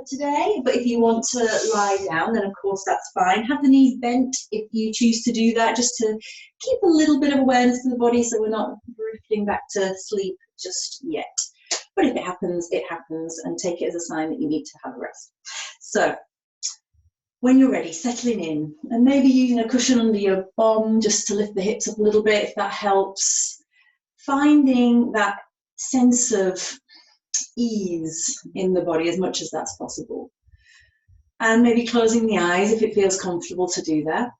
today, but if you want to lie down, then of course that's fine. Have the knees bent if you choose to do that, just to keep a little bit of awareness to the body so we're not drifting back to sleep just yet. But if it happens, and take it as a sign that you need to have a rest. So when you're ready, settling in, and maybe using a cushion under your bum just to lift the hips up a little bit if that helps. Finding that sense of ease in the body as much as that's possible. And maybe closing the eyes if it feels comfortable to do that.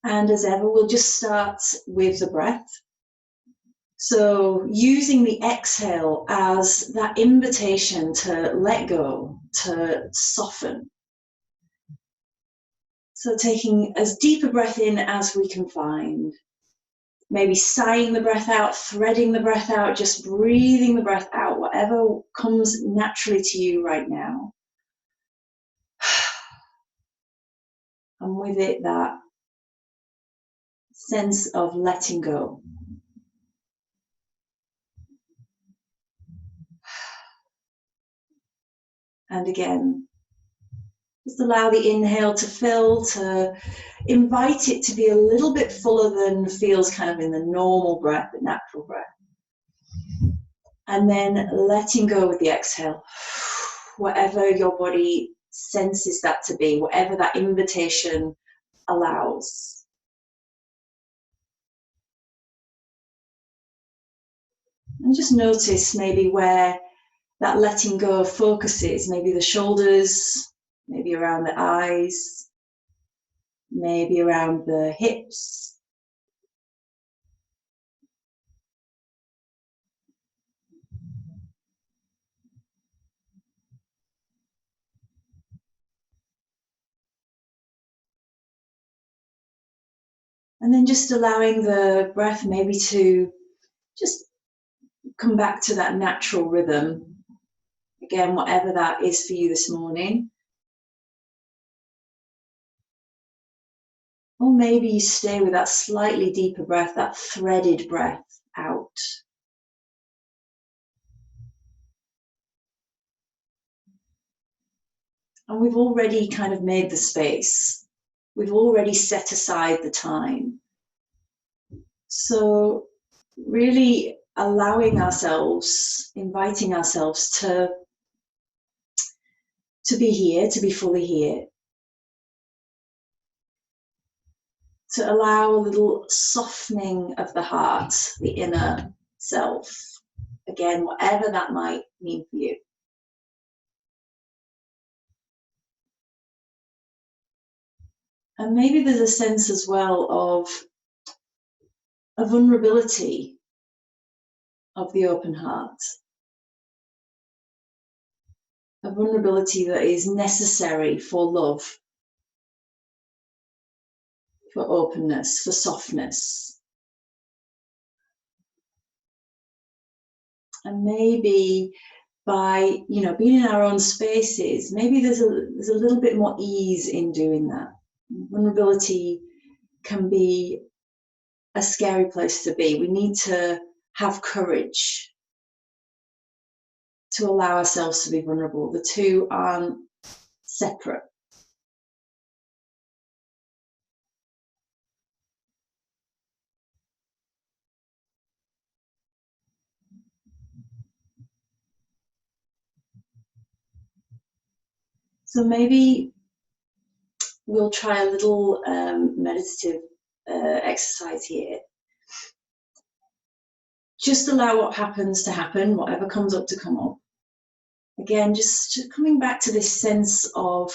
And as ever, we'll just start with the breath. So using the exhale as that invitation to let go, to soften. So taking as deep a breath in as we can find. Maybe sighing the breath out, threading the breath out, just breathing the breath out, whatever comes naturally to you right now. And with it, that sense of letting go. And again, just allow the inhale to fill, to invite it to be a little bit fuller than feels kind of in the normal breath, the natural breath. And then letting go with the exhale, whatever your body senses that to be, whatever that invitation allows. And just notice maybe where that letting go focuses, maybe the shoulders, maybe around the eyes, maybe around the hips. And then just allowing the breath maybe to just come back to that natural rhythm. Again, whatever that is for you this morning. Or maybe you stay with that slightly deeper breath, that threaded breath out. And we've already kind of made the space. We've already set aside the time. So really allowing ourselves, inviting ourselves to be here, to be fully here. To allow a little softening of the heart, the inner self. Again, whatever that might mean for you. And maybe there's a sense as well of a vulnerability of the open heart. A vulnerability that is necessary for love, for openness, for softness. And maybe by, being in our own spaces, maybe there's a little bit more ease in doing that. Vulnerability can be a scary place to be. We need to have courage to allow ourselves to be vulnerable. The two aren't separate. So maybe we'll try a little meditative exercise here. Just allow what happens to happen, whatever comes up to come up. Again, just coming back to this sense of,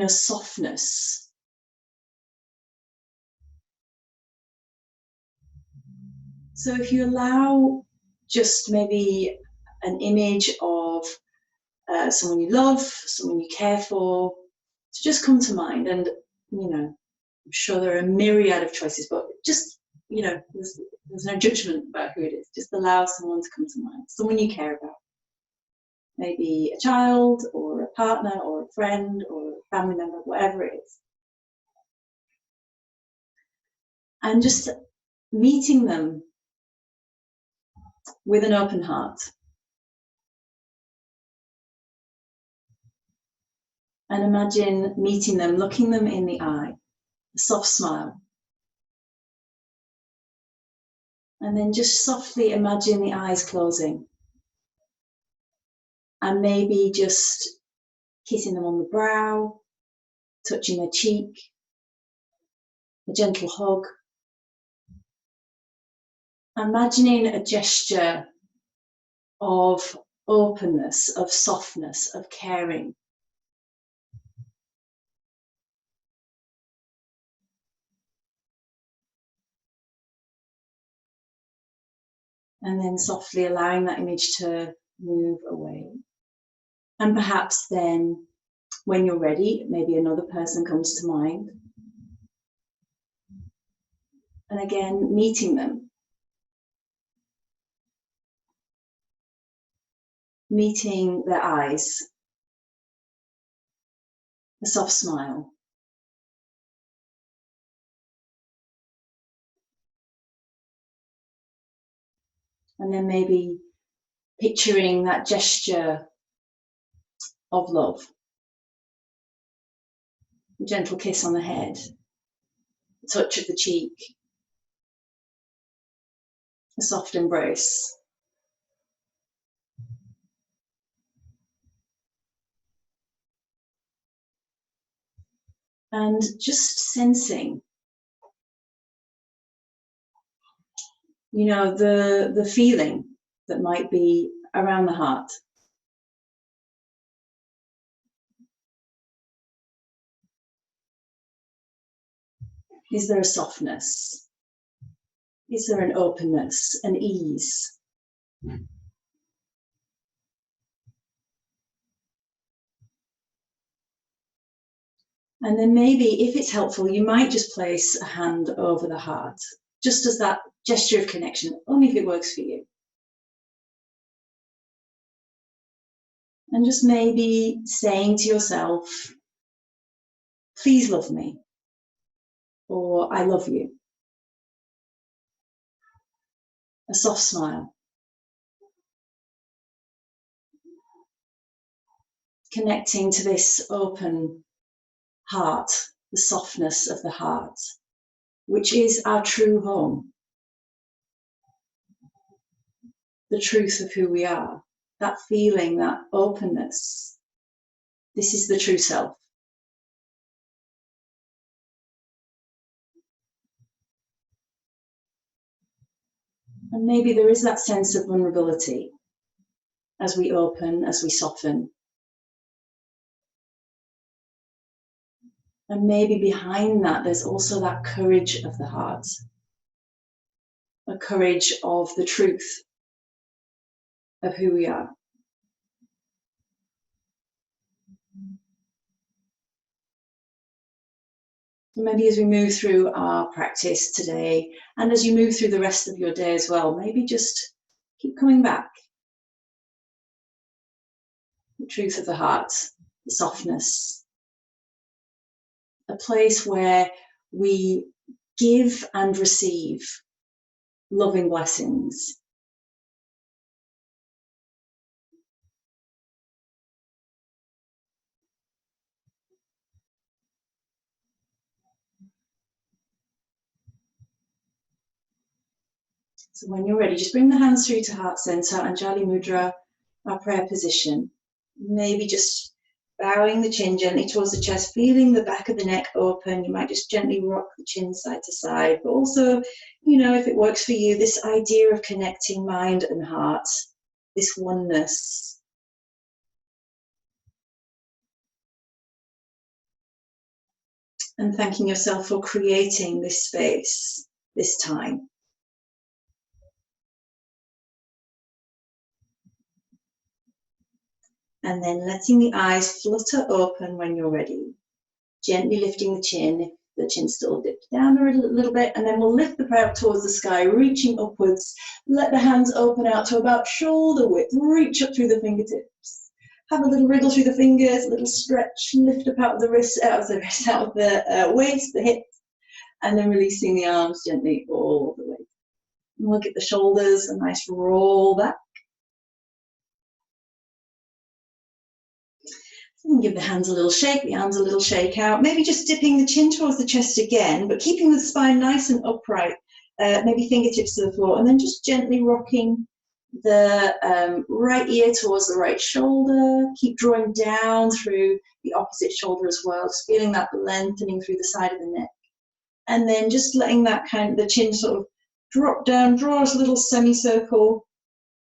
softness. So if you allow just maybe an image of someone you love, someone you care for, to just come to mind. And, I'm sure there are a myriad of choices, but just, there's no judgment about who it is. Just allow someone to come to mind, someone you care about. Maybe a child or a partner or a friend or a family member, whatever it is. And just meeting them with an open heart. And imagine meeting them, looking them in the eye, a soft smile. And then just softly imagine the eyes closing. And maybe just kissing them on the brow, touching their cheek, a gentle hug. Imagining a gesture of openness, of softness, of caring. And then softly allowing that image to move away. And perhaps then, when you're ready, maybe another person comes to mind. And again, meeting them. Meeting their eyes. A soft smile. And then maybe picturing that gesture of love. A gentle kiss on the head, a touch of the cheek, a soft embrace. And just sensing, you know, the feeling that might be around the heart. Is there a softness? Is there an openness, an ease? And then maybe, if it's helpful, you might just place a hand over the heart, just as that gesture of connection, only if it works for you. And just maybe saying to yourself, please love me, or I love you. A soft smile. Connecting to this open heart, the softness of the heart, which is our true home. The truth of who we are, that feeling, that openness. This is the true self. And maybe there is that sense of vulnerability as we open, as we soften. And maybe behind that, there's also that courage of the heart, a courage of the truth of who we are. So maybe as we move through our practice today, and as you move through the rest of your day as well, maybe just keep coming back. The truth of the heart, the softness, a place where we give and receive loving blessings. So when you're ready, just bring the hands through to heart center, Anjali Mudra, our prayer position. Maybe just bowing the chin gently towards the chest, feeling the back of the neck open. You might just gently rock the chin side to side, but also, you know, if it works for you, this idea of connecting mind and heart, this oneness. And thanking yourself for creating this space, this time. And then letting the eyes flutter open when you're ready. Gently lifting the chin, if the chin's still dipped down a little bit, and then we'll lift the prayer up towards the sky, reaching upwards. Let the hands open out to about shoulder width. Reach up through the fingertips. Have a little wriggle through the fingers, a little stretch, lift up out of the wrist, out of the waist, the hips, and then releasing the arms gently all the way. And we'll give the shoulders a nice roll back. And give the hands a little shake, the arms a little shake out. Maybe just dipping the chin towards the chest again, but keeping the spine nice and upright. Maybe fingertips to the floor, and then just gently rocking the right ear towards the right shoulder. Keep drawing down through the opposite shoulder as well, just feeling that lengthening through the side of the neck. And then just letting that the chin sort of drop down, draw a little semicircle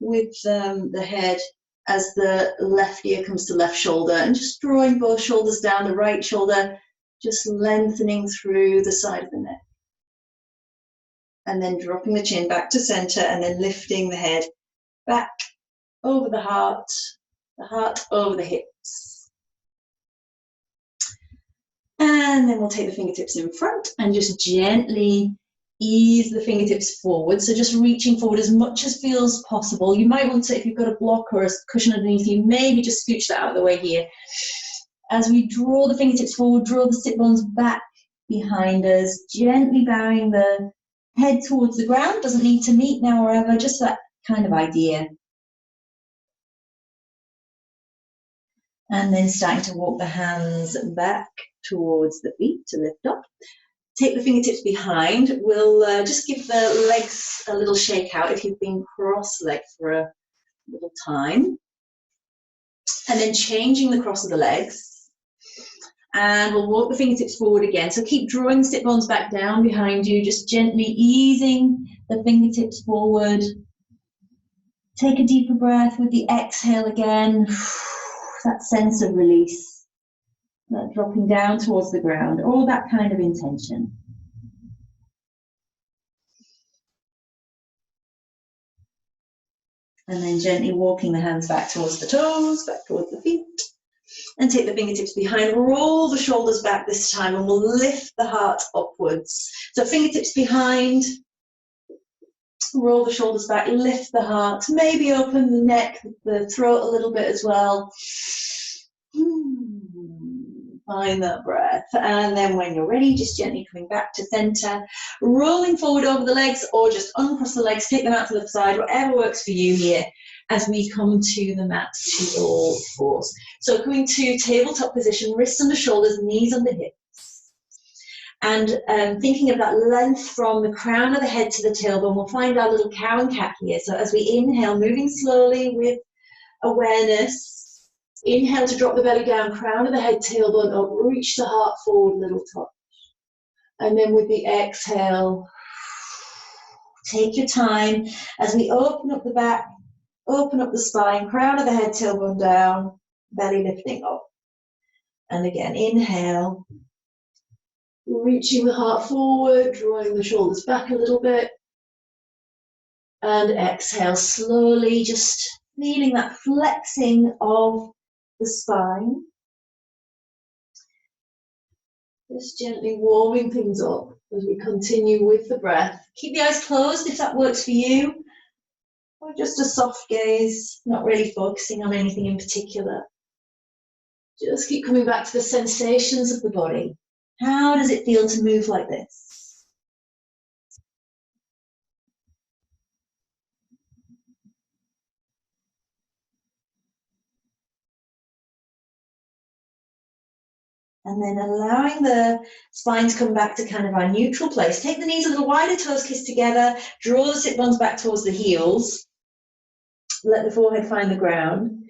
with the head as the left ear comes to left shoulder, and just drawing both shoulders down, the right shoulder just lengthening through the side of the neck. And then dropping the chin back to center, and then lifting the head back over the heart over the hips. And then we'll take the fingertips in front and just gently ease the fingertips forward. So just reaching forward as much as feels possible. You might want to, if you've got a block or a cushion underneath you, maybe just scooch that out of the way here. As we draw the fingertips forward, draw the sit bones back behind us, gently bowing the head towards the ground. Doesn't need to meet now or ever, just that kind of idea. And then starting to walk the hands back towards the feet to lift up. Take the fingertips behind. We'll just give the legs a little shake out if you've been cross-legged for a little time. And then changing the cross of the legs. And we'll walk the fingertips forward again. So keep drawing the sit bones back down behind you, just gently easing the fingertips forward. Take a deeper breath with the exhale again. That sense of release, that dropping down towards the ground, all that kind of intention. And then gently walking the hands back towards the toes, back towards the feet. And take the fingertips behind, roll the shoulders back this time, and we'll lift the heart upwards. So fingertips behind, roll the shoulders back, lift the heart, maybe open the neck, the throat a little bit as well. Find that breath. And then when you're ready, just gently coming back to center, rolling forward over the legs, or just uncross the legs, take them out to the side, whatever works for you here, as we come to the mat to all fours. So coming to tabletop position, wrists under shoulders, knees under hips. And thinking of that length from the crown of the head to the tailbone, we'll find our little cow and cat here. So as we inhale, moving slowly with awareness, inhale to drop the belly down, crown of the head, tailbone up, reach the heart forward, little touch. And then with the exhale, take your time as we open up the back, open up the spine, crown of the head, tailbone down, belly lifting up. And again, inhale, reaching the heart forward, drawing the shoulders back a little bit. And exhale, slowly just feeling that flexing of the spine. Just gently warming things up as we continue with the breath. Keep the eyes closed if that works for you. Or just a soft gaze, not really focusing on anything in particular. Just keep coming back to the sensations of the body. How does it feel to move like this? And then allowing the spine to come back to kind of our neutral place. Take the knees a little wider, toes kiss together. Draw the sit bones back towards the heels. Let the forehead find the ground.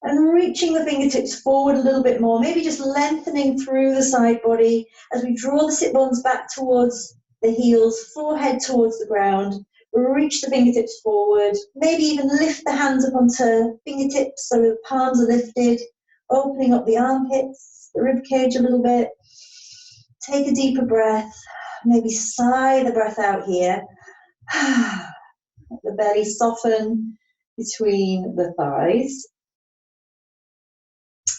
And reaching the fingertips forward a little bit more. Maybe just lengthening through the side body as we draw the sit bones back towards the heels, forehead towards the ground. Reach the fingertips forward. Maybe even lift the hands up onto fingertips so the palms are lifted. Opening up the armpits, the rib cage a little bit. Take a deeper breath. Maybe sigh the breath out here. Let the belly soften between the thighs.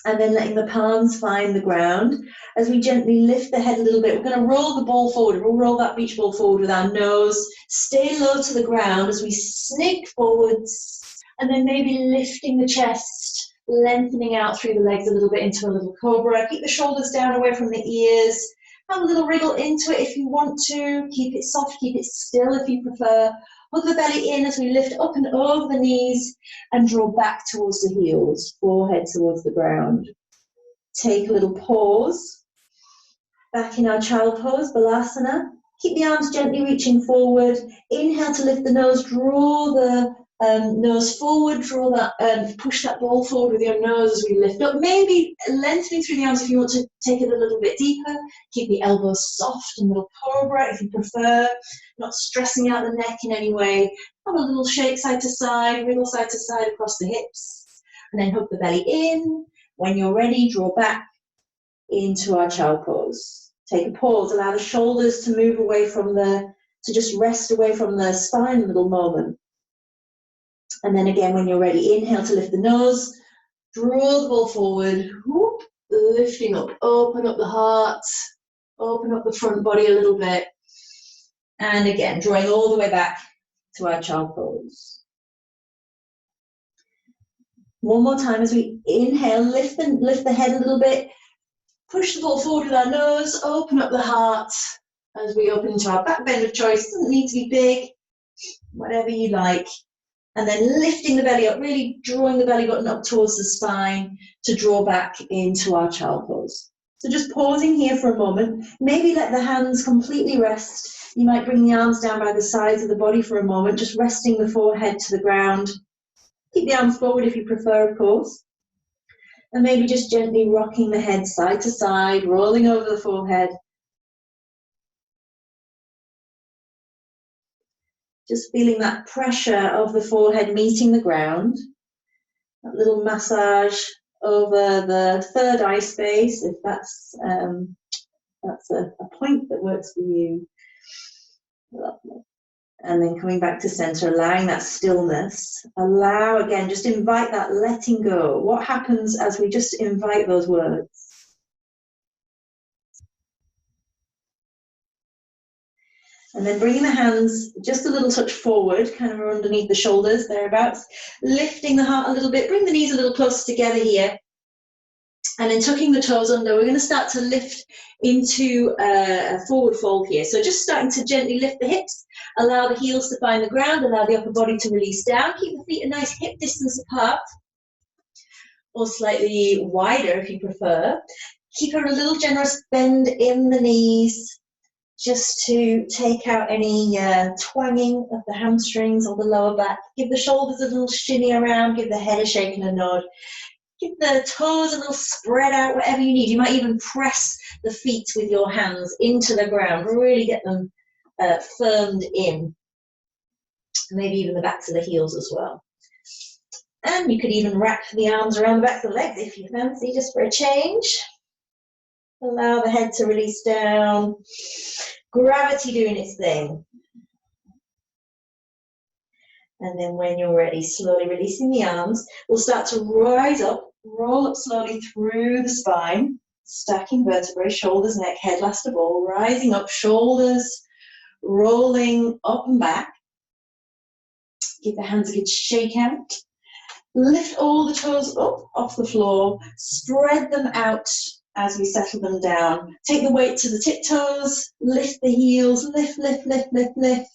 And then letting the palms find the ground. As we gently lift the head a little bit, we're going to roll the ball forward. We'll roll that beach ball forward with our nose. Stay low to the ground as we snake forwards. And then maybe lifting the chest, lengthening out through the legs a little bit into a little cobra. Keep the shoulders down away from the ears. Have a little wriggle into it if you want to. Keep it soft, keep it still if you prefer. Hug the belly in as we lift up and over the knees and draw back towards the heels, forehead towards the ground. Take a little pause. Back in our child pose, Balasana. Keep the arms gently reaching forward. Inhale to lift the nose, draw the nose forward, draw that, push that ball forward with your nose as we lift up. Maybe lengthening through the arms if you want to take it a little bit deeper. Keep the elbows soft and a little cobra if you prefer, not stressing out the neck in any way. Have a little shake side to side, wiggle side to side across the hips, and then hook the belly in. When you're ready, draw back into our child pose. Take a pause, allow the shoulders to move away from to just rest away from the spine a little moment. And then again, when you're ready, inhale to lift the nose, draw the ball forward, whoop, lifting up, open up the heart, open up the front body a little bit. And again, drawing all the way back to our child pose. One more time as we inhale, lift the head a little bit, push the ball forward with our nose, open up the heart as we open into our back bend of choice. Doesn't need to be big, whatever you like. And then lifting the belly up, really drawing the belly button up towards the spine to draw back into our child pose. So just pausing here for a moment. Maybe let the hands completely rest. You might bring the arms down by the sides of the body for a moment, just resting the forehead to the ground. Keep the arms forward if you prefer, of course. And maybe just gently rocking the head side to side, rolling over the forehead. Just feeling that pressure of the forehead meeting the ground. That little massage over the third eye space, if that's a point that works for you. Lovely. And then coming back to center, allowing that stillness. Allow, again, just invite that letting go. What happens as we just invite those words? And then bringing the hands just a little touch forward, kind of underneath the shoulders, thereabouts. Lifting the heart a little bit, bring the knees a little closer together here. And then tucking the toes under, we're going to start to lift into a forward fold here. So just starting to gently lift the hips, allow the heels to find the ground, allow the upper body to release down. Keep the feet a nice hip distance apart, or slightly wider if you prefer. Keep a little generous bend in the knees, just to take out any twanging of the hamstrings or the lower back. Give the shoulders a little shimmy around, give the head a shake and a nod. Give the toes a little spread out, whatever you need. You might even press the feet with your hands into the ground, really get them firmed in. Maybe even the backs of the heels as well. And you could even wrap the arms around the backs of the legs if you fancy, just for a change. Allow the head to release down. Gravity doing its thing. And then when you're ready, slowly releasing the arms, we'll start to rise up, roll up slowly through the spine, stacking vertebrae, shoulders, neck, head, last of all, rising up, shoulders, rolling up and back. Give the hands a good shake out. Lift all the toes up off the floor, spread them out as we settle them down. Take the weight to the tiptoes, lift the heels, lift, lift, lift, lift, lift.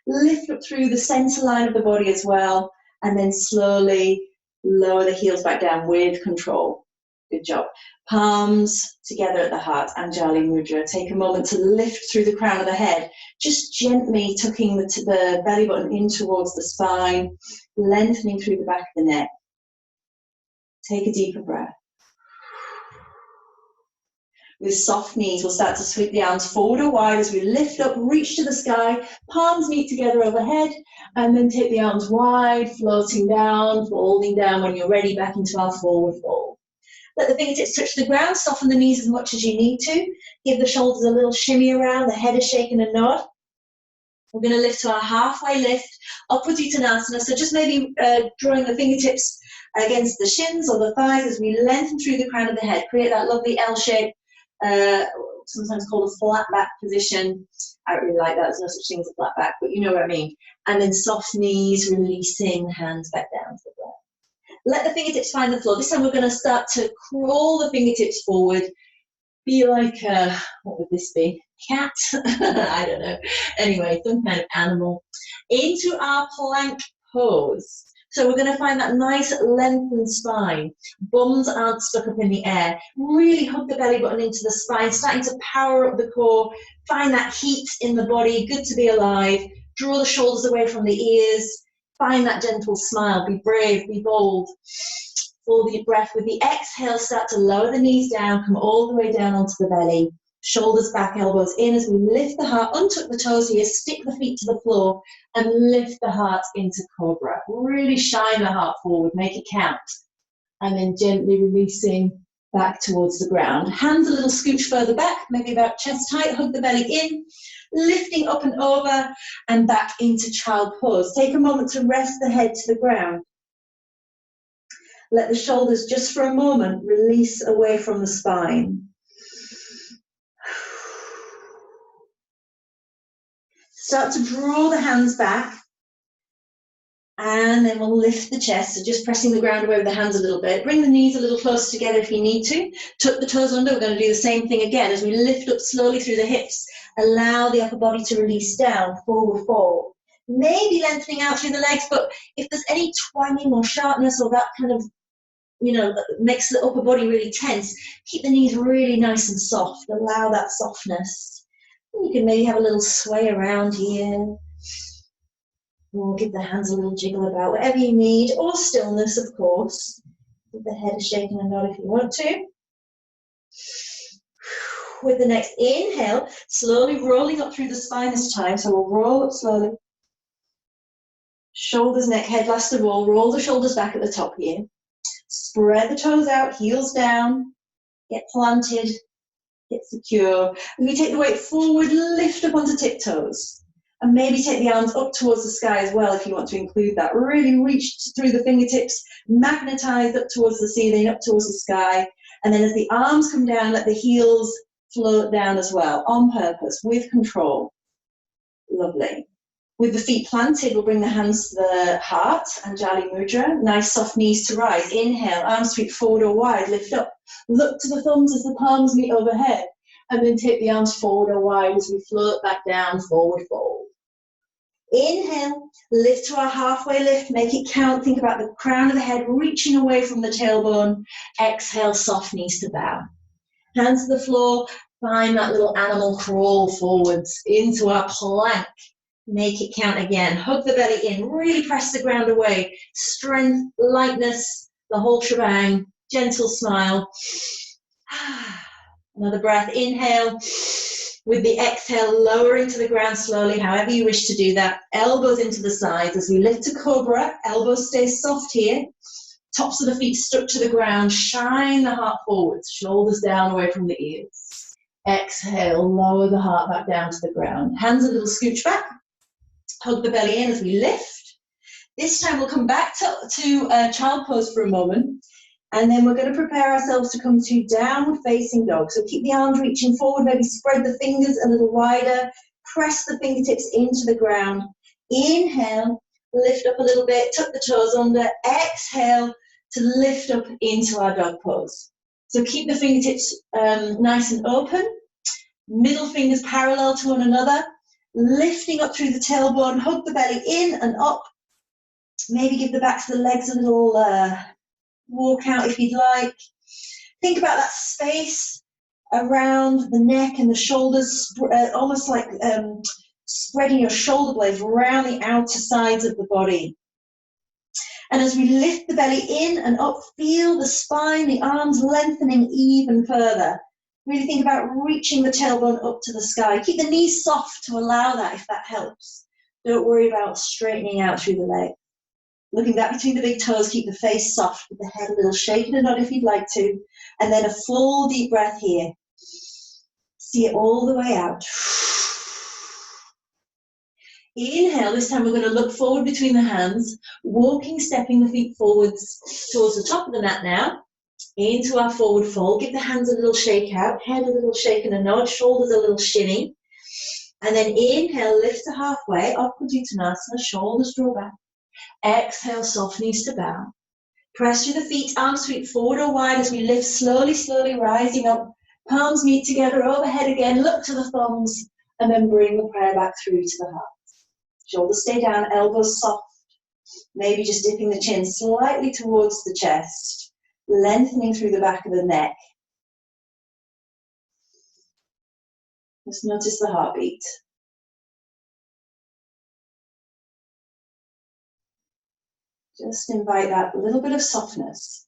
Lift up through the center line of the body as well, and then slowly lower the heels back down with control. Good job. Palms together at the heart, Anjali Mudra. Take a moment to lift through the crown of the head, just gently tucking the belly button in towards the spine, lengthening through the back of the neck. Take a deeper breath. With soft knees, we'll start to sweep the arms forward or wide as we lift up, reach to the sky, palms meet together overhead, and then take the arms wide, floating down, folding down when you're ready, back into our forward fold. Let the fingertips touch the ground, soften the knees as much as you need to. Give the shoulders a little shimmy around, the head a shake and a nod. We're going to lift to our halfway lift, upwards Uttanasana. So just maybe drawing the fingertips against the shins or the thighs as we lengthen through the crown of the head. Create that lovely L shape. Sometimes called a flat back position. I don't really like that. There's no such thing as a flat back, but you know what I mean. And then soft knees, releasing the hands back down to the ground. Let the fingertips find the floor. This time we're going to start to crawl the fingertips forward, Be like a, what would this be? Cat? I don't know. Anyway, some kind of animal. Into our plank pose. So we're going to find that nice lengthened spine. Bums aren't stuck up in the air. Really hug the belly button into the spine, starting to power up the core. Find that heat in the body. Good to be alive. Draw the shoulders away from the ears. Find that gentle smile. Be brave, be bold. Full deep breath. With the exhale, start to lower the knees down, come all the way down onto the belly. Shoulders back, elbows in as we lift the heart, untuck the toes here, stick the feet to the floor and lift the heart into cobra. Really shine the heart forward, make it count. And then gently releasing back towards the ground. Hands a little scooch further back, maybe about chest height, hug the belly in, lifting up and over and back into child pose. Take a moment to rest the head to the ground. Let the shoulders just for a moment release away from the spine. Start to draw the hands back and then we'll lift the chest. So just pressing the ground away with the hands a little bit. Bring the knees a little closer together if you need to. Tuck the toes under. We're going to do the same thing again as we lift up slowly through the hips. Allow the upper body to release down, forward fold. Maybe lengthening out through the legs, but if there's any twanging or sharpness or that kind of, you know, makes the upper body really tense, keep the knees really nice and soft. Allow that softness. You can maybe have a little sway around here. Or give the hands a little jiggle about, whatever you need, or stillness, of course. Give the head a shake and a nod if you want to. With the next inhale, slowly rolling up through the spine this time. So we'll roll up slowly. Shoulders, neck, head, last of all. Roll the shoulders back at the top here. Spread the toes out, heels down. Get planted. Get secure. And we take the weight forward, lift up onto tiptoes. And maybe take the arms up towards the sky as well if you want to include that. Really reach through the fingertips, magnetize up towards the ceiling, up towards the sky. And then as the arms come down, let the heels float down as well, on purpose, with control. Lovely. With the feet planted, we'll bring the hands to the heart, Anjali Mudra. Nice soft knees to rise. Inhale, arms sweep forward or wide, lift up. Look to the thumbs as the palms meet overhead. And then take the arms forward or wide as we float back down, forward fold. Inhale, lift to our halfway lift, make it count. Think about the crown of the head reaching away from the tailbone. Exhale, soft knees to bow. Hands to the floor, find that little animal crawl forwards into our plank. Make it count again. Hug the belly in, really press the ground away. Strength, lightness, the whole shebang. Gentle smile. Another breath, inhale. With the exhale, lowering to the ground slowly, however you wish to do that. Elbows into the sides as we lift to cobra. Elbows stay soft here. Tops of the feet stuck to the ground. Shine the heart forwards. Shoulders down away from the ears. Exhale, lower the heart back down to the ground. Hands a little scooch back. Hug the belly in as we lift. This time we'll come back to child pose for a moment. And then we're going to prepare ourselves to come to downward facing dog. So keep the arms reaching forward, maybe spread the fingers a little wider, press the fingertips into the ground. Inhale, lift up a little bit, tuck the toes under. Exhale to lift up into our dog pose. So keep the fingertips nice and open, middle fingers parallel to one another, lifting up through the tailbone, hug the belly in and up. Maybe give the backs of the legs a little walk out if you'd like. Think about that space around the neck and the shoulders, almost like spreading your shoulder blades around the outer sides of the body. And as we lift the belly in and up, feel the spine, the arms lengthening even further. Really think about reaching the tailbone up to the sky. Keep the knees soft to allow that if that helps. Don't worry about straightening out through the legs. Looking back between the big toes, keep the face soft with the head a little shake and a nod if you'd like to. And then a full deep breath here. See it all the way out. Inhale, this time we're going to look forward between the hands, walking, stepping the feet forwards towards the top of the mat now, into our forward fold. Give the hands a little shake out, head a little shake and a nod, shoulders a little shimmy. And then inhale, lift to halfway, Upward Uttanasana, shoulders draw back. Exhale, soft knees to bow. Press through the feet, arms sweep forward or wide as we lift slowly, slowly rising up Palms meet together overhead again, look to the thumbs, and then bring the prayer back through to the heart. Shoulders stay down, elbows soft, maybe just dipping the chin slightly towards the chest, lengthening through the back of the neck. Just notice the heartbeat. Just invite that little bit of softness.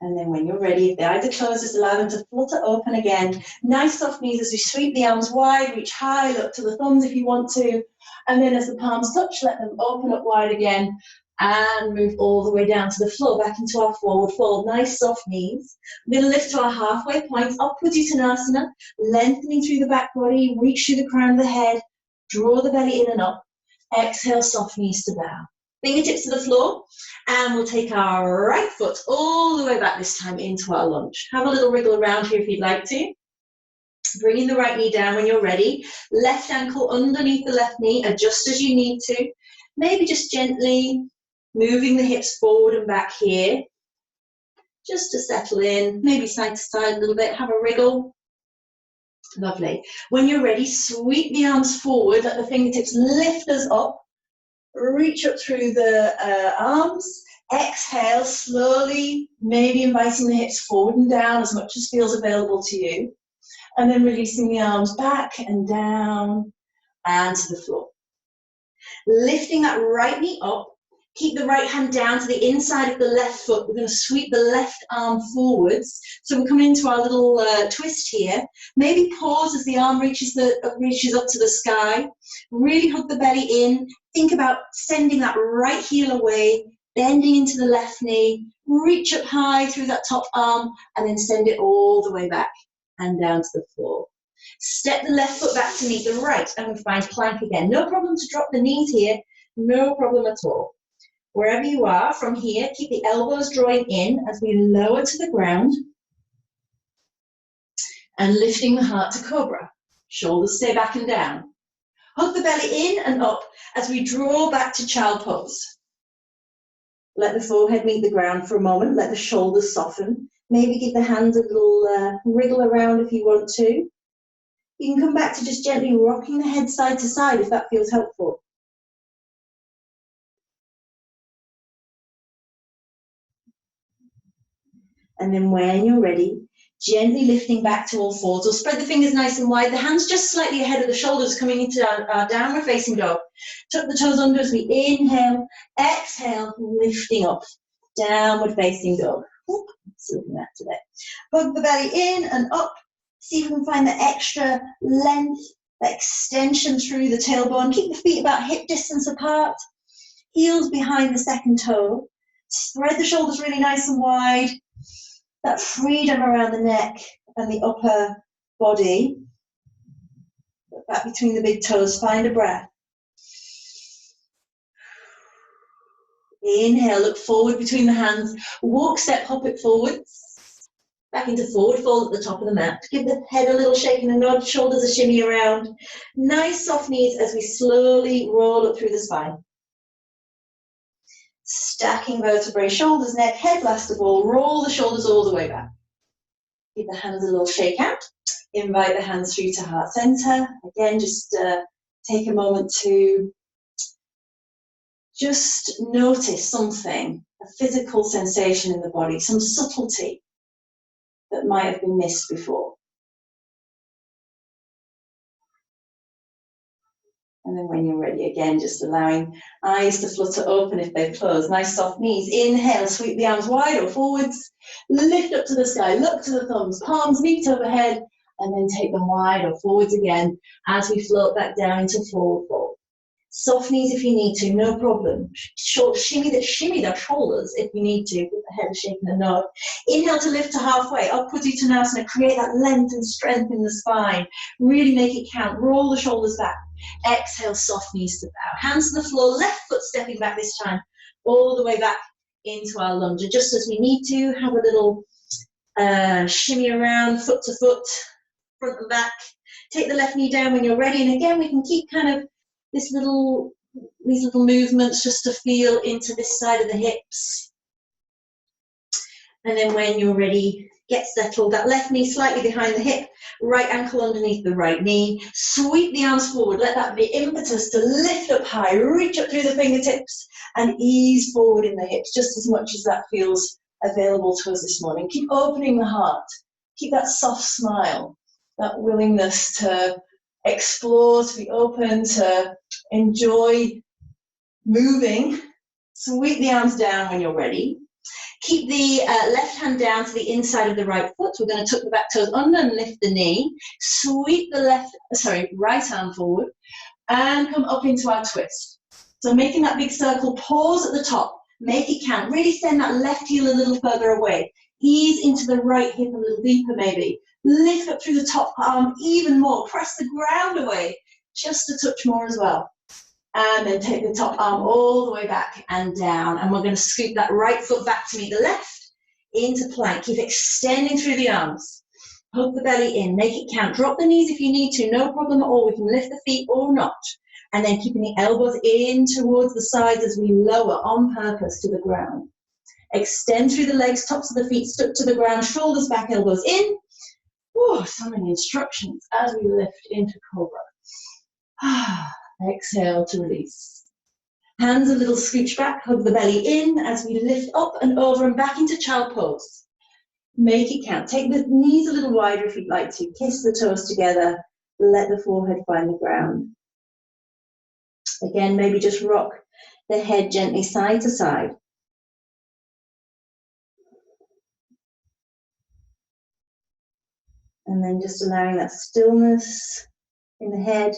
And then when you're ready, if the eyes are closed, just allow them to flutter open again. Nice soft knees as we sweep the arms wide, reach high, look to the thumbs if you want to. And then as the palms touch, let them open up wide again and move all the way down to the floor, back into our forward fold. Nice soft knees. We're going to lift to our halfway point, upward Uttanasana, lengthening through the back body, reach through the crown of the head, draw the belly in and up. Exhale, soft knees to bow. Fingertips to the floor, and we'll take our right foot all the way back this time into our lunge. Have a little wriggle around here if you'd like to. Bringing the right knee down when you're ready. Left ankle underneath the left knee, adjust as you need to. Maybe just gently moving the hips forward and back here, just to settle in, maybe side to side a little bit, have a wriggle. Lovely. When you're ready, sweep the arms forward, let the fingertips lift us up. Reach up through the arms, exhale slowly, maybe inviting the hips forward and down as much as feels available to you, and then releasing the arms back and down and to the floor. Lifting that right knee up, keep the right hand down to the inside of the left foot. We're going to sweep the left arm forwards. So we're coming into our little twist here. Maybe pause as the arm reaches up to the sky. Really hug the belly in. Think about sending that right heel away, bending into the left knee, reach up high through that top arm, and then send it all the way back and down to the floor. Step the left foot back to meet the right, and we find plank again. No problem to drop the knees here, no problem at all. Wherever you are, from here, keep the elbows drawing in as we lower to the ground and lifting the heart to cobra. Shoulders stay back and down. Hug the belly in and up as we draw back to child pose. Let the forehead meet the ground for a moment. Let the shoulders soften. Maybe give the hands a little wriggle around if you want to. You can come back to just gently rocking the head side to side if that feels helpful. And then when you're ready, gently lifting back to all fours, or spread the fingers nice and wide, the hands just slightly ahead of the shoulders, coming into our downward facing dog. Tuck the toes under as we inhale, exhale, lifting up, downward facing dog. Let's look at that today. Hug the belly in and up. See if we can find the extra length, the extension through the tailbone. Keep the feet about hip distance apart. Heels behind the second toe. Spread the shoulders really nice and wide. That freedom around the neck and the upper body. Back between the big toes, find a breath. Inhale, look forward between the hands. Walk, step, hop it forwards. Back into forward fold at the top of the mat. Give the head a little shake and a nod, shoulders a shimmy around. Nice soft knees as we slowly roll up through the spine. Stacking vertebrae, shoulders, neck, head last of all. Roll the shoulders all the way back. Give the hands a little shake out. Invite the hands through to heart center. Again, just take a moment to just notice something, a physical sensation in the body, some subtlety that might have been missed before. And then when you're ready, again, just allowing eyes to flutter open if they've closed. Nice soft knees. Inhale, sweep the arms wide or forwards. Lift up to the sky, look to the thumbs, palms meet overhead, and then take them wide or forwards again as we float back down into forward fold. Soft knees if you need to, no problem. Shimmy their shoulders if you need to, with the head shaking a nod. Inhale to lift to halfway, upward Uttanasana, create that length and strength in the spine. Really make it count, roll the shoulders back. Exhale, soft knees to bow. Hands to the floor, left foot stepping back this time, all the way back into our lunge. And just as we need to, have a little shimmy around, foot to foot, front and back. Take the left knee down when you're ready. And again, we can keep kind of these little movements just to feel into this side of the hips. And then when you're ready, get settled. That left knee slightly behind the hip, right ankle underneath the right knee. Sweep the arms forward. Let that be impetus to lift up high, reach up through the fingertips and ease forward in the hips just as much as that feels available to us this morning. Keep opening the heart. Keep that soft smile, that willingness to explore, to be open, to enjoy moving. Sweep the arms down when you're ready. Keep the left hand down to the inside of the right foot. We're going to tuck the back toes under and lift the knee. Sweep the right arm forward and come up into our twist. So making that big circle, pause at the top. Make it count. Really send that left heel a little further away. Ease into the right hip a little deeper maybe. Lift up through the top arm even more. Press the ground away just a touch more as well. And then take the top arm all the way back and down. And we're going to scoop that right foot back to meet the left into plank. Keep extending through the arms. Hug the belly in. Make it count. Drop the knees if you need to. No problem at all. We can lift the feet or not. And then keeping the elbows in towards the sides as we lower on purpose to the ground. Extend through the legs, tops of the feet stuck to the ground, shoulders back, elbows in. Oh, so many instructions as we lift into Cobra. Exhale to release. Hands a little scooch back, hug the belly in as we lift up and over and back into child pose. Make it count. Take the knees a little wider if you'd like to. Kiss the toes together. Let the forehead find the ground. Again, maybe just rock the head gently side to side. And then just allowing that stillness in the head.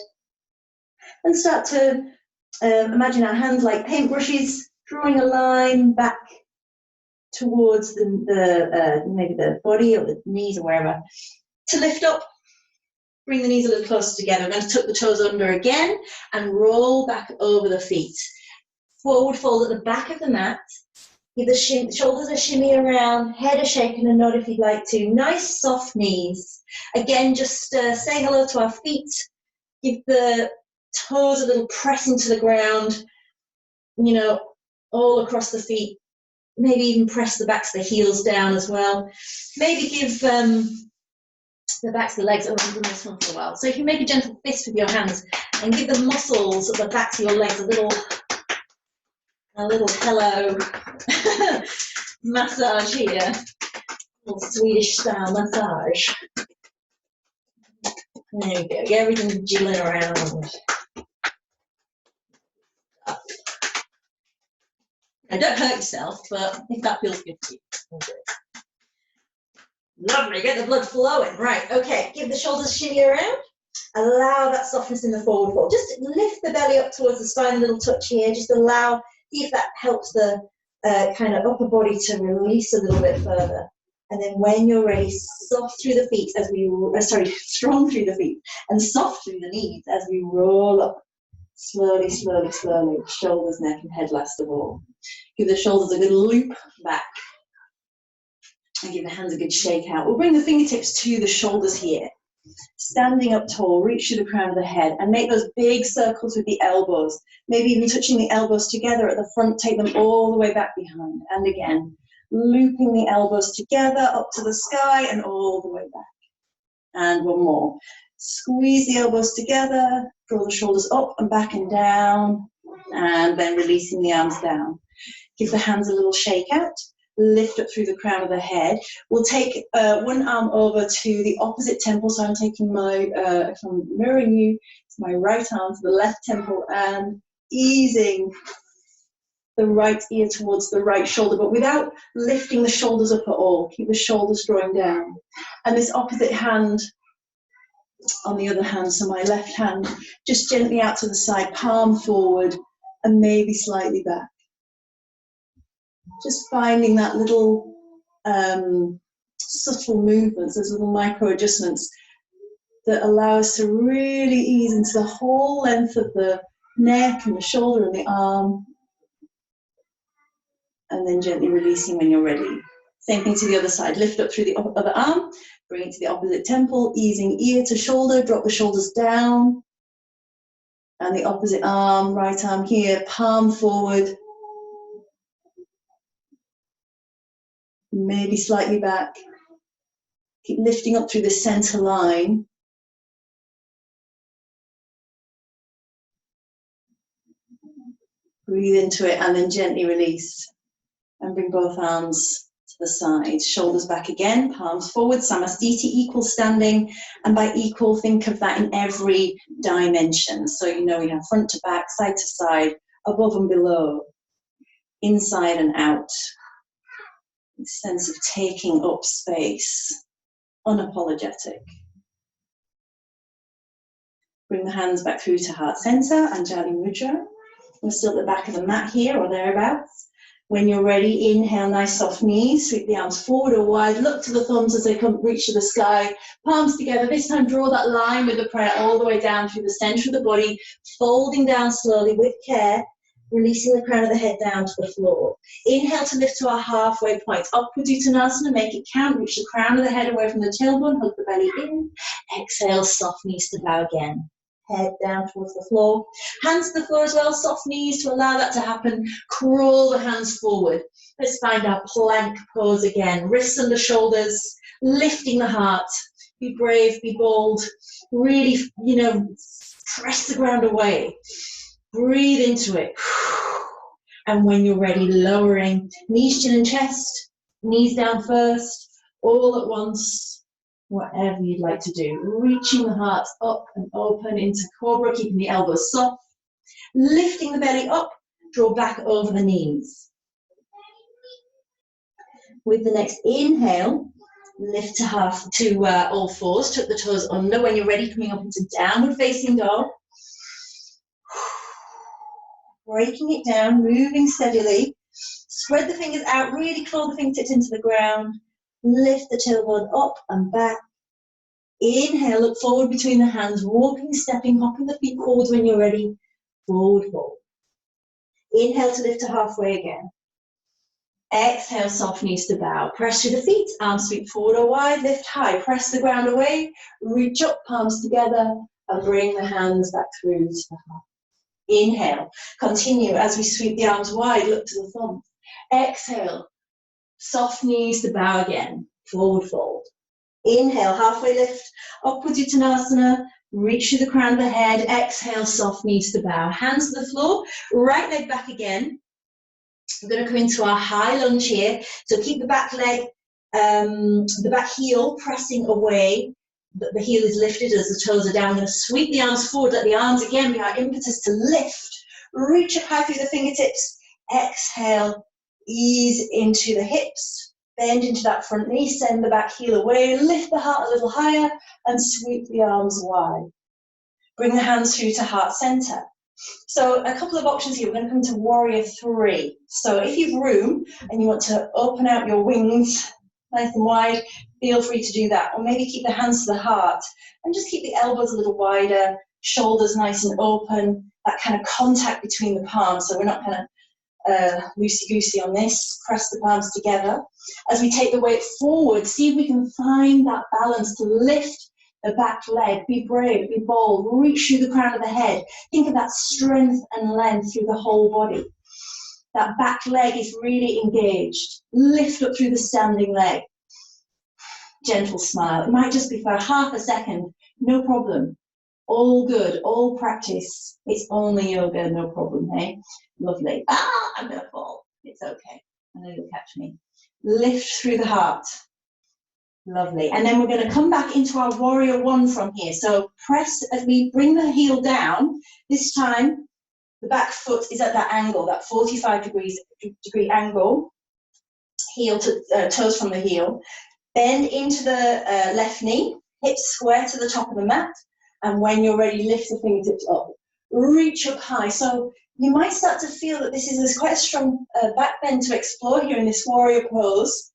And start to imagine our hands like paintbrushes, drawing a line back towards maybe the body or the knees or wherever. To lift up, bring the knees a little closer together. We're going to tuck the toes under again and roll back over the feet. Forward fold at the back of the mat. Give the shoulders a shimmy around, head a shake and a nod if you'd like to. Nice soft knees. Again, just say hello to our feet. Give the toes a little press into the ground, you know, all across the feet. Maybe even press the backs of the heels down as well. Maybe give the backs of the legs, I'm doing this one for a while. So if you make a gentle fist with your hands and give the muscles of the backs of your legs a little hello massage here. A little Swedish style massage. There you go. Get everything jiggling around. Now, don't hurt yourself, but if that feels good to you, okay. Lovely, get the blood flowing. Right, okay, give the shoulders a shimmy around. Allow that softness in the forward fold. Just lift the belly up towards the spine, a little touch here. Just allow, see if that helps the kind of upper body to release a little bit further. And then when you're ready, soft through the feet as we, strong through the feet and soft through the knees as we roll up. Slowly, slowly, slowly. Shoulders, neck, and head last of all. Give the shoulders a good loop back. And give the hands a good shake out. We'll bring the fingertips to the shoulders here. Standing up tall, reach to the crown of the head and make those big circles with the elbows. Maybe even touching the elbows together at the front, take them all the way back behind. And again, looping the elbows together up to the sky and all the way back. And one more. Squeeze the elbows together, draw the shoulders up and back and down, and then releasing the arms down. Give the hands a little shake out. Lift up through the crown of the head. We'll take one arm over to the opposite temple. So I'm taking my, if I'm mirroring you, it's my right arm to the left temple and easing the right ear towards the right shoulder, but without lifting the shoulders up at all. Keep the shoulders drawing down. And this opposite hand on the other hand, so my left hand, just gently out to the side, palm forward and maybe slightly back. Just finding that little subtle movements, those little micro adjustments that allow us to really ease into the whole length of the neck and the shoulder and the arm. And then gently releasing when you're ready. Same thing to the other side. Lift up through the other arm, bring it to the opposite temple, easing ear to shoulder, drop the shoulders down. And the opposite arm, right arm here, palm forward. maybe slightly back. Keep lifting up through the center line. Breathe into it and then gently release. And bring both arms to the sides. Shoulders back again, palms forward, Samasthiti, equal standing. And by equal, think of that in every dimension. So you know we have front to back, side to side, above and below, inside and out. This sense of taking up space, unapologetic. Bring the hands back through to heart center, Anjali Mudra. We're still at the back of the mat here or thereabouts. When you're ready, inhale, nice soft knees, sweep the arms forward or wide, look to the thumbs as they come reach to the sky, palms together. This time draw that line with the prayer all the way down through the center of the body, folding down slowly with care, releasing the crown of the head down to the floor. Inhale to lift to our halfway point. Upward Uttanasana, make it count, reach the crown of the head away from the tailbone, hug the belly in. Exhale, soft knees to bow again. Head down towards the floor. Hands to the floor as well, soft knees to allow that to happen. Crawl the hands forward. Let's find our plank pose again. Wrists under shoulders, lifting the heart. Be brave, be bold. Really, press the ground away. Breathe into it. And when you're ready, lowering knees, chin and chest. Knees down first, all at once. Whatever you'd like to do. Reaching the heart up and open into cobra, keeping the elbows soft. Lifting the belly up, draw back over the knees. With the next inhale, lift to all fours, tuck the toes under. When you're ready, coming up into downward facing dog. Breaking it down, moving steadily. Spread the fingers out, really claw the fingertips into the ground. Lift the tailbone up and back. Inhale, look forward between the hands, walking, stepping, hopping the feet forwards when you're ready. Forward fold. Inhale to lift to halfway again. Exhale, soft knees to bow. Press through the feet, arms sweep forward or wide, lift high. Press the ground away, reach up, palms together, and bring the hands back through to the heart. Inhale, continue as we sweep the arms wide, look to the thumb. Exhale, soft knees to bow again, forward fold. Inhale, halfway lift, upwards Uttanasana, reach through the crown of the head. Exhale, soft knees to bow. Hands to the floor, right leg back again. We're going to come into our high lunge here. So keep the back leg, the back heel pressing away. The heel is lifted as the toes are down. I'm going to sweep the arms forward. Let the arms again be our impetus to lift. Reach up high through the fingertips. Exhale, ease into the hips. Bend into that front knee, send the back heel away, lift the heart a little higher and sweep the arms wide. Bring the hands through to heart center. So a couple of options here. We're going to come to warrior 3. So if you've room and you want to open out your wings nice and wide, feel free to do that. Or maybe keep the hands to the heart and just keep the elbows a little wider, shoulders nice and open, that kind of contact between the palms. So we're not kind of loosey-goosey on this. Press the palms together. As we take the weight forward, see if we can find that balance to lift the back leg. Be brave, be bold, reach through the crown of the head. Think of that strength and length through the whole body. That back leg is really engaged. Lift up through the standing leg. Gentle smile. It might just be for half a second, no problem. All good, all practice. It's only yoga, no problem, hey? Lovely. I'm going to fall. It's okay. I know you'll catch me. Lift through the heart. Lovely. And then we're going to come back into our warrior 1 from here. So press as we bring the heel down. This time, the back foot is at that angle, that 45 degree angle. Heel to toes from the heel. Bend into the left knee. Hips square to the top of the mat. And when you're ready, lift the fingertips up. Reach up high. So you might start to feel that there's quite a strong back bend to explore here in this warrior pose.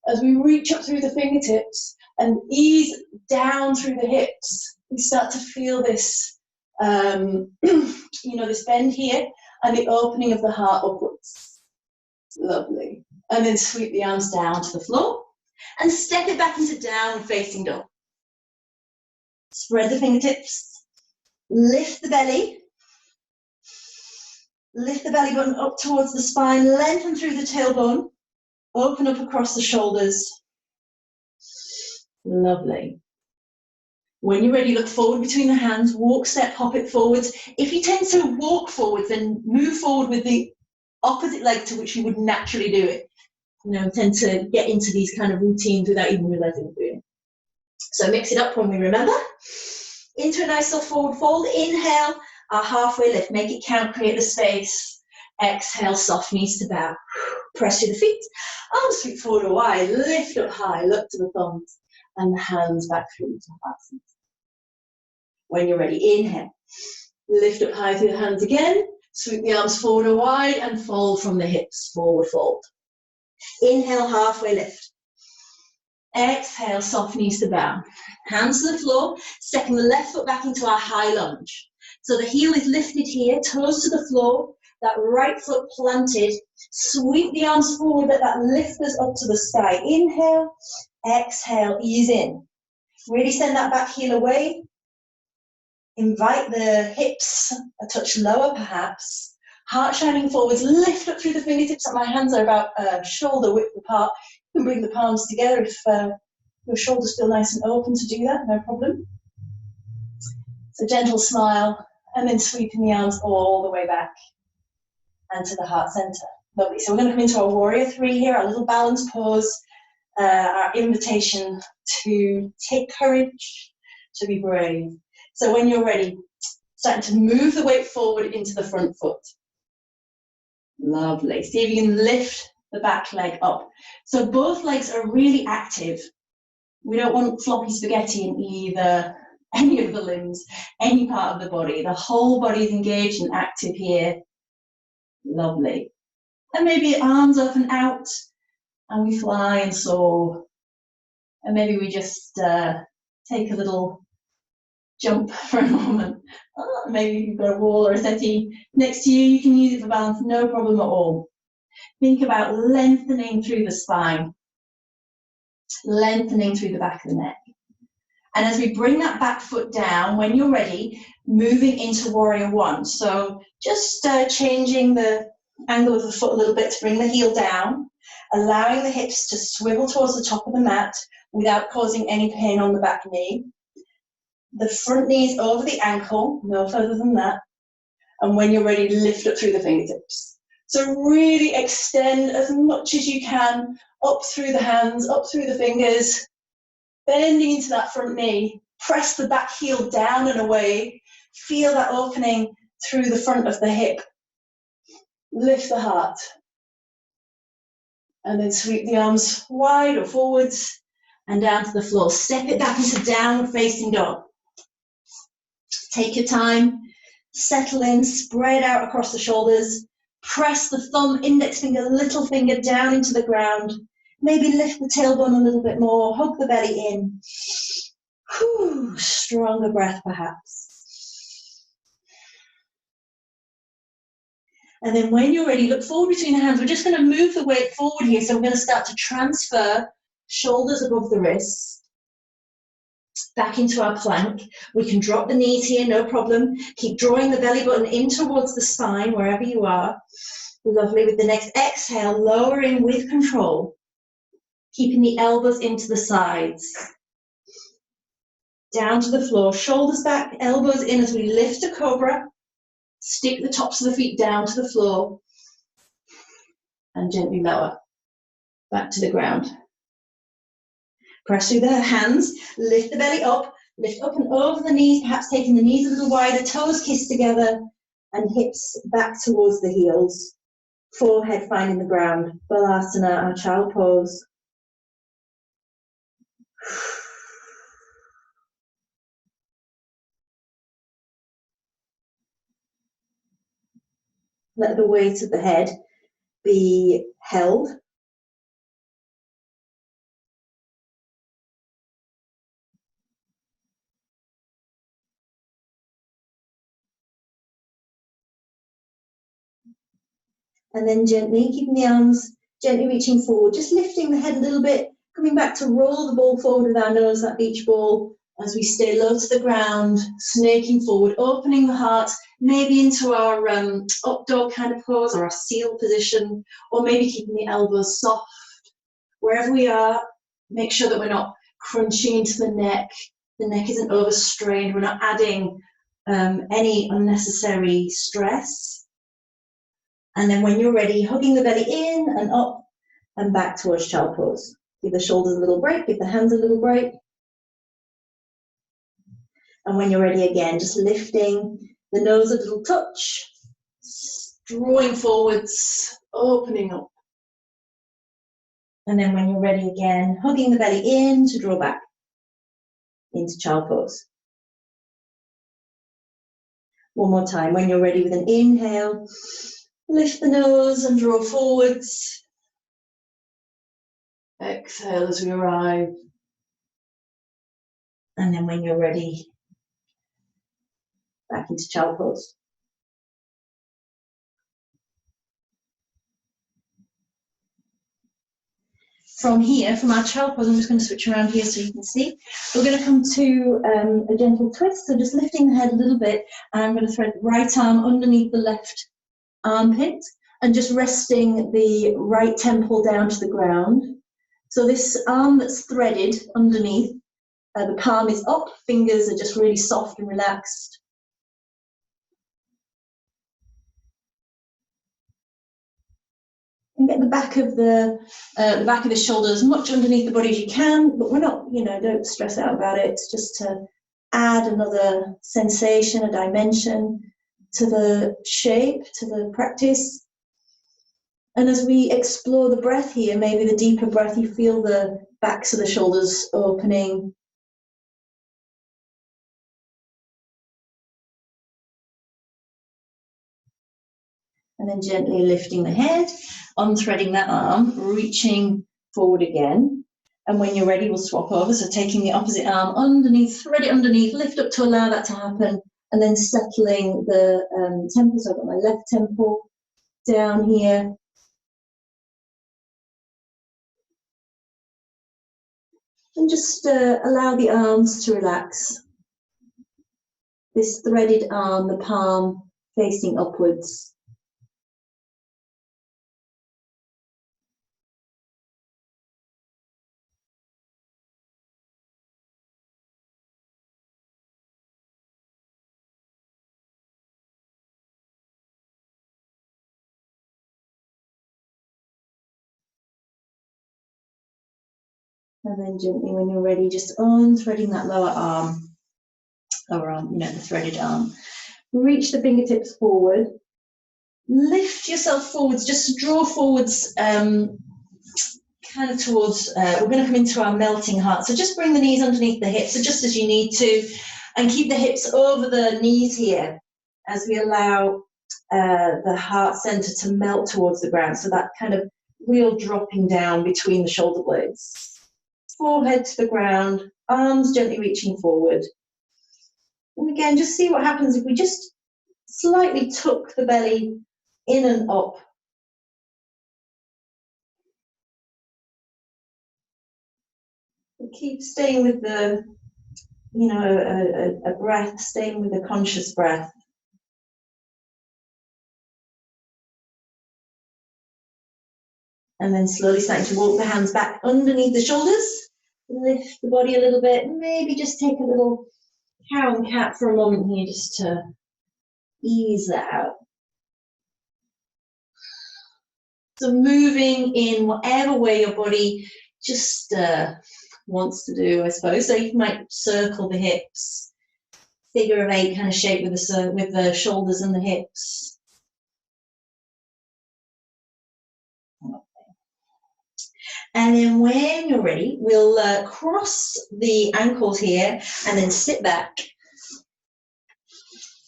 As we reach up through the fingertips and ease down through the hips, we start to feel this, this bend here and the opening of the heart upwards. Lovely. And then sweep the arms down to the floor and step it back into downward facing dog. Spread the fingertips, lift the belly button up towards the spine, lengthen through the tailbone, Open up across the shoulders. Lovely. When you're ready, look forward between the hands, walk, step, hop it forwards. If you tend to walk forwards, then move forward with the opposite leg to which you would naturally do it. You know, tend to get into these kind of routines without even realizing we're doing it. So mix it up when we remember. Into a nice soft forward fold. Inhale, our halfway lift. Make it count, create the space. Exhale, soft knees to bow. Press through the feet. Arms sweep forward or wide. Lift up high, look to the thumbs. And the hands back through to heart center. When you're ready, inhale. Lift up high through the hands again. Sweep the arms forward or wide and fold from the hips. Forward fold. Inhale, halfway lift. Exhale, soft knees to bow. Hands to the floor. Stepping the left foot back into our high lunge. So the heel is lifted here, toes to the floor. That right foot planted. Sweep the arms forward, let that lift us up to the sky. Inhale, exhale, ease in. Really send that back heel away. Invite the hips a touch lower perhaps. Heart shining forwards, lift up through the fingertips. My hands are about shoulder width apart. You can bring the palms together if your shoulders feel nice and open to do that, no problem. So gentle smile, and then sweeping the arms all the way back and to the heart center. Lovely. So we're going to come into our warrior three here, our little balance pose, our invitation to take courage, to be brave. So when you're ready, starting to move the weight forward into the front foot. Lovely. See if you can lift the back leg up. So both legs are really active. We don't want floppy spaghetti in either, any of the limbs, any part of the body. The whole body is engaged and active here. Lovely. And maybe arms up and out, and we fly and soar. And maybe we just take a little jump for a moment. Maybe if you've got a wall or a settee next to you, you can use it for balance, no problem at all. Think about lengthening through the spine, lengthening through the back of the neck. And as we bring that back foot down, when you're ready, moving into warrior one. So just changing the angle of the foot a little bit to bring the heel down, allowing the hips to swivel towards the top of the mat without causing any pain on the back knee. The front knee is over the ankle, no further than that. And when you're ready, lift up through the fingertips. So really extend as much as you can, up through the hands, up through the fingers, bending into that front knee. Press the back heel down and away. Feel that opening through the front of the hip. Lift the heart. And then sweep the arms wide or forwards and down to the floor. Step it back into downward facing dog. Take your time, settle in, spread out across the shoulders. Press the thumb, index finger, little finger down into the ground. Maybe lift the tailbone a little bit more, hug the belly in. Whew, stronger breath perhaps. And then when you're ready, look forward between the hands. We're just going to move the weight forward here. So we're going to start to transfer shoulders above the wrists back into our plank. We can drop the knees here, no problem. Keep drawing the belly button in towards the spine, wherever you are. Lovely. With the next exhale, lowering with control. Keeping the elbows into the sides. Down to the floor, shoulders back, elbows in as we lift a cobra. Stick the tops of the feet down to the floor. And gently lower. Back to the ground. Press through the hands, lift the belly up, lift up and over the knees, perhaps taking the knees a little wider, toes kissed together, and hips back towards the heels. Forehead finding the ground. Balasana, our child pose. Let the weight of the head be held. And then gently, keeping the arms gently reaching forward, just lifting the head a little bit, coming back to roll the ball forward with our nose, that beach ball, as we stay low to the ground, snaking forward, opening the heart, maybe into our up dog kind of pose or our seal position, or maybe keeping the elbows soft Wherever we are, make sure that we're not crunching into the neck. The neck isn't overstrained. We're not adding any unnecessary stress. And then when you're ready, hugging the belly in and up and back towards child pose. Give the shoulders a little break, give the hands a little break. And when you're ready again, just lifting the nose a little touch, drawing forwards, opening up. And then when you're ready again, hugging the belly in to draw back into child pose. One more time. When you're ready with an inhale, lift the nose and draw forwards. Exhale as we arrive. And then when you're ready, back into child pose. From here, from our child pose, I'm just going to switch around here so you can see. We're going to come to a gentle twist, so just lifting the head a little bit, and I'm going to thread the right arm underneath the left armpit, and just resting the right temple down to the ground. So this arm that's threaded underneath, the palm is up, fingers are just really soft and relaxed. And get the back of the shoulders as much underneath the body as you can, but we're not, don't stress out about it. It's just to add another sensation, a dimension to the shape, to the practice. And as we explore the breath here, maybe the deeper breath, you feel the backs of the shoulders opening. And then gently lifting the head, unthreading that arm, reaching forward again. And when you're ready, we'll swap over. So taking the opposite arm underneath, thread it underneath, lift up to allow that to happen. And then settling the temple. So I've got my left temple down here. And just allow the arms to relax. This threaded arm, the palm facing upwards. And then gently, when you're ready, just unthreading that lower arm, the threaded arm. Reach the fingertips forward. Lift yourself forwards, just draw forwards kind of towards, we're going to come into our melting heart. So just bring the knees underneath the hips, so just as you need to, and keep the hips over the knees here as we allow the heart center to melt towards the ground. So that kind of real dropping down between the shoulder blades. Forehead to the ground, arms gently reaching forward. And again, just see what happens if we just slightly tuck the belly in and up. Keep staying with the, a breath, staying with a conscious breath. And then slowly starting to walk the hands back underneath the shoulders. Lift the body a little bit. Maybe just take a little cow and cat for a moment here just to ease that out. So moving in whatever way your body just wants to do, I suppose. So you might circle the hips, figure of 8 kind of shape with the shoulders and the hips. And then when you're ready, we'll cross the ankles here and then sit back.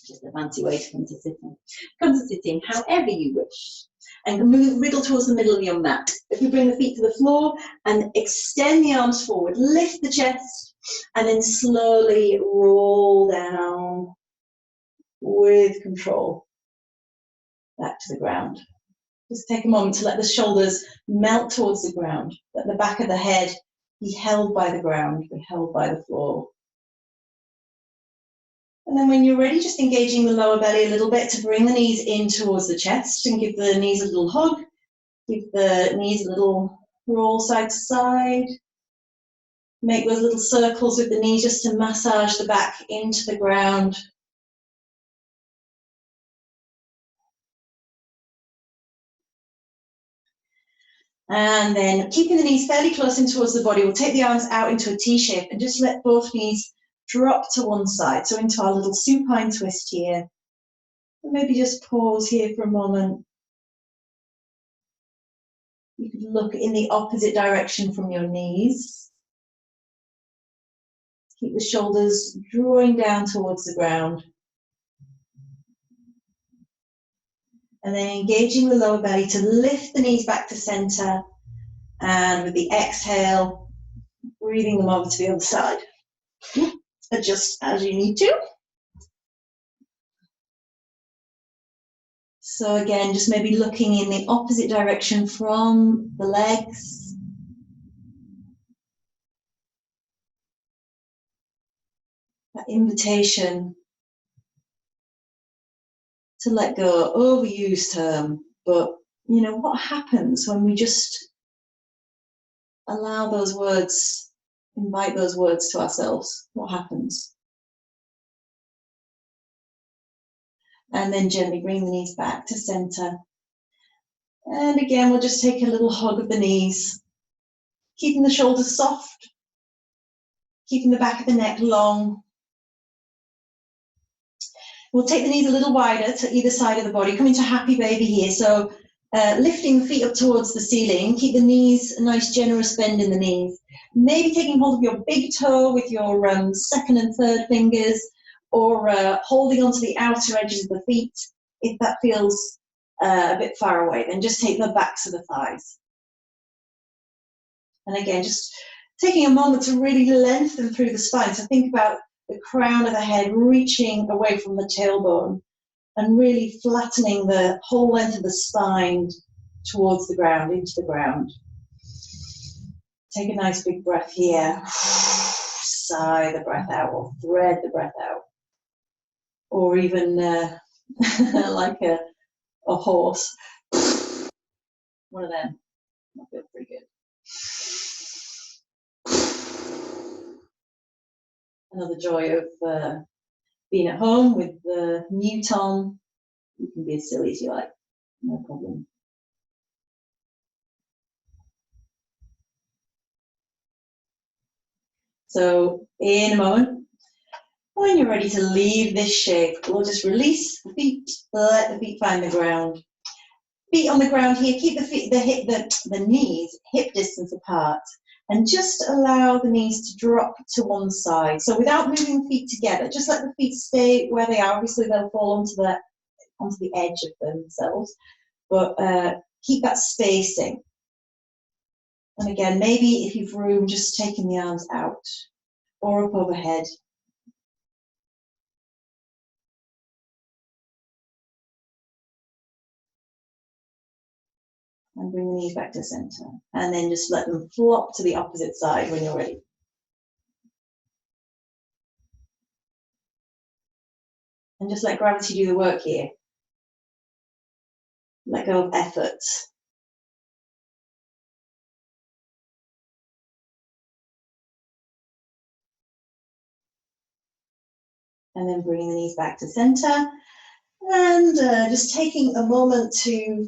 Just a fancy way to come to sitting. Come to sitting however you wish. And move, wriggle towards the middle of your mat. If we bring the feet to the floor and extend the arms forward, lift the chest, and then slowly roll down with control back to the ground. Just take a moment to let the shoulders melt towards the ground. Let the back of the head be held by the ground, be held by the floor. And then when you're ready, just engaging the lower belly a little bit to bring the knees in towards the chest and give the knees a little hug. Give the knees a little Roll side to side. Make those little circles with the knees just to massage the back into the ground. And then keeping the knees fairly close in towards the body, we'll take the arms out into a T shape and just let both knees drop to one side. So into our little supine twist here. And maybe just pause here for a moment. You could look in the opposite direction from your knees. Keep the shoulders drawing down towards the ground. And then engaging the lower belly to lift the knees back to center. And with the exhale, breathing them over to the other side. Adjust as you need to. So again, just maybe looking in the opposite direction from the legs. That invitation to let go, overused term, but you know, what happens when we just allow those words, invite those words to ourselves? What happens? And then gently bring the knees back to center. And again, we'll just take a little hug of the knees, keeping the shoulders soft, keeping the back of the neck long. We'll take the knees a little wider to either side of the body, coming to happy baby here. So lifting the feet up towards the ceiling, keep the knees, a nice generous bend in the knees. Maybe taking hold of your big toe with your second and third fingers, or holding onto the outer edges of the feet. If that feels a bit far away, then just take the backs of the thighs. And again, just taking a moment to really lengthen through the spine. So think about the crown of the head reaching away from the tailbone and really flattening the whole length of the spine towards the ground, into the ground. Take a nice big breath here. Sigh the breath out, or thread the breath out. Or even like a horse. One of them. That feels pretty good. Another joy of being at home with the mute on. You can be as silly as you like, no problem. So in a moment, when you're ready to leave this shape, we'll just release the feet, let the feet find the ground. Feet on the ground here, keep the knees hip distance apart, and just allow the knees to drop to one side. So without moving the feet together, just let the feet stay where they are. Obviously they'll fall onto the edge of themselves, but keep that spacing. And again, maybe if you've room, just taking the arms out or up overhead. And bring the knees back to center. And then just let them flop to the opposite side when you're ready. And just let gravity do the work here. Let go of effort. And then bringing the knees back to center. And just taking a moment to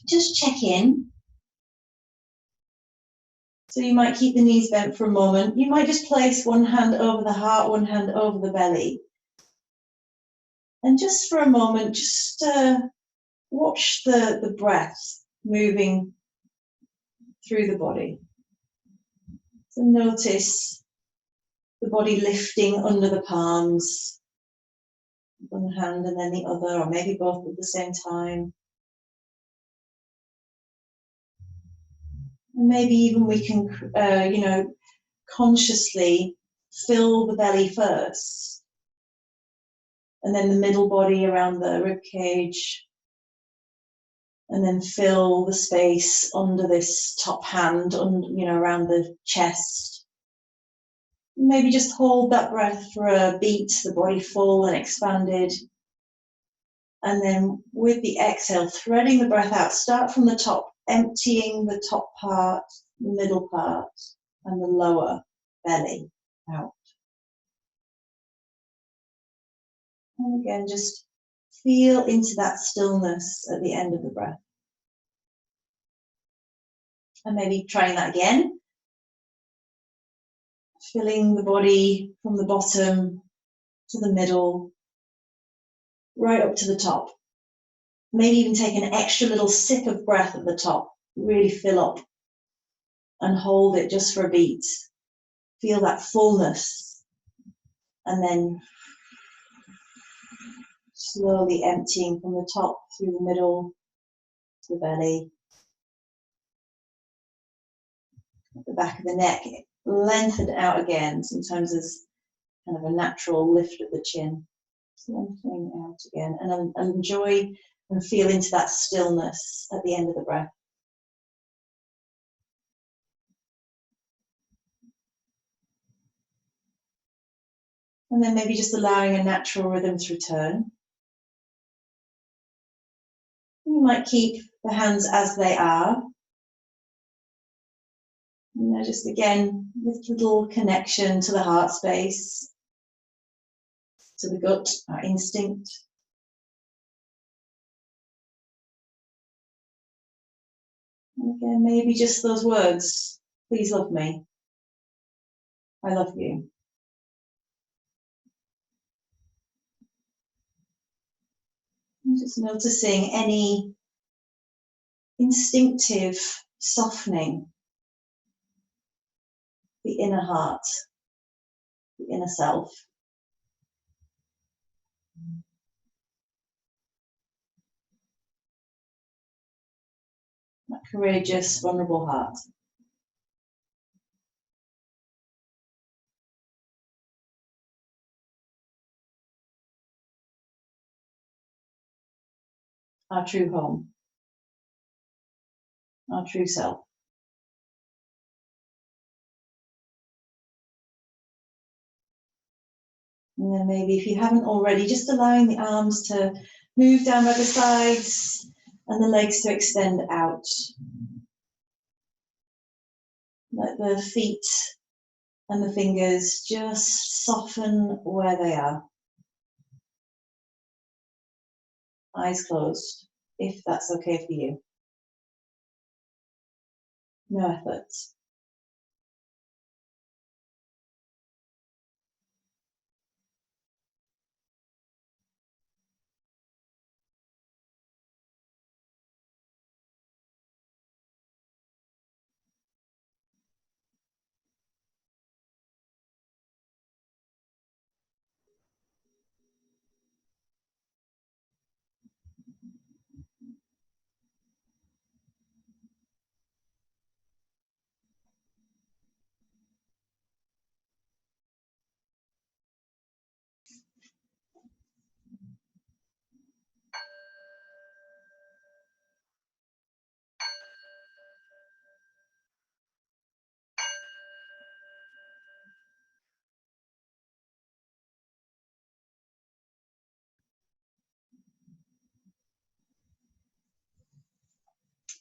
just check in. So you might keep the knees bent for a moment. You might just place one hand over the heart, one hand over the belly. And just for a moment, just watch the breath moving through the body. So notice the body lifting under the palms, one hand and then the other, or maybe both at the same time. And maybe even we can, consciously fill the belly first, and then the middle body around the rib cage, and then fill the space under this top hand, around the chest. Maybe just hold that breath for a beat, the body full and expanded. And then with the exhale, threading the breath out, start from the top, emptying the top part, the middle part, and the lower belly out. And again, just feel into that stillness at the end of the breath. And maybe trying that again. Filling the body from the bottom to the middle, right up to the top. Maybe even take an extra little sip of breath at the top. Really fill up and hold it just for a beat. Feel that fullness. And then slowly emptying from the top through the middle to the belly. At the back of the neck, lengthen out again. Sometimes there's kind of a natural lift of the chin. Lengthening out again. And enjoy and feel into that stillness at the end of the breath. And then maybe just allowing a natural rhythm to return. You might keep the hands as they are. You know, just again, this little connection to the heart space, to the gut, our instinct. And again, maybe just those words, please love me. I love you. And just noticing any instinctive softening, the inner heart, the inner self. That courageous, vulnerable heart. Our true home, our true self. And then maybe if you haven't already, just allowing the arms to move down by the sides and the legs to extend out. Let the feet and the fingers just soften where they are. Eyes closed, if that's okay for you. No effort.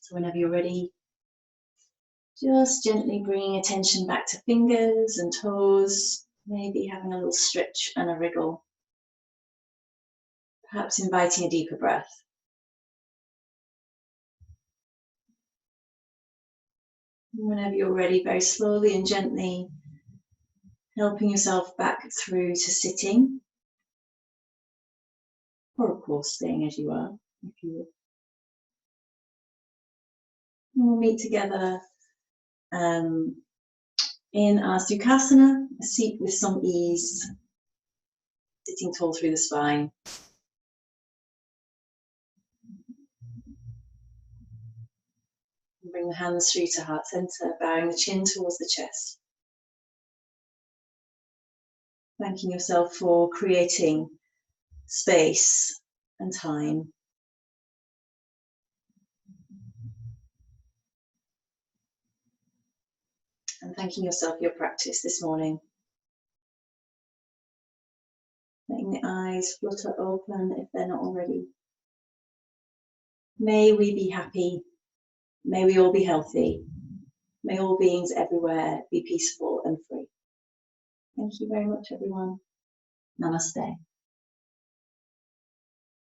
So whenever you're ready, just gently bringing attention back to fingers and toes, maybe having a little stretch and a wriggle. Perhaps inviting a deeper breath. Whenever you're ready, very slowly and gently helping yourself back through to sitting, or of course staying as you are, if you would. And we'll meet together in our Sukhasana, a seat with some ease, sitting tall through the spine. And bring the hands through to heart center, bowing the chin towards the chest. Thanking yourself for creating space and time. And thanking yourself for your practice this morning. Letting the eyes flutter open if they're not already. May we be happy. May we all be healthy. May all beings everywhere be peaceful and free. Thank you very much, everyone. Namaste.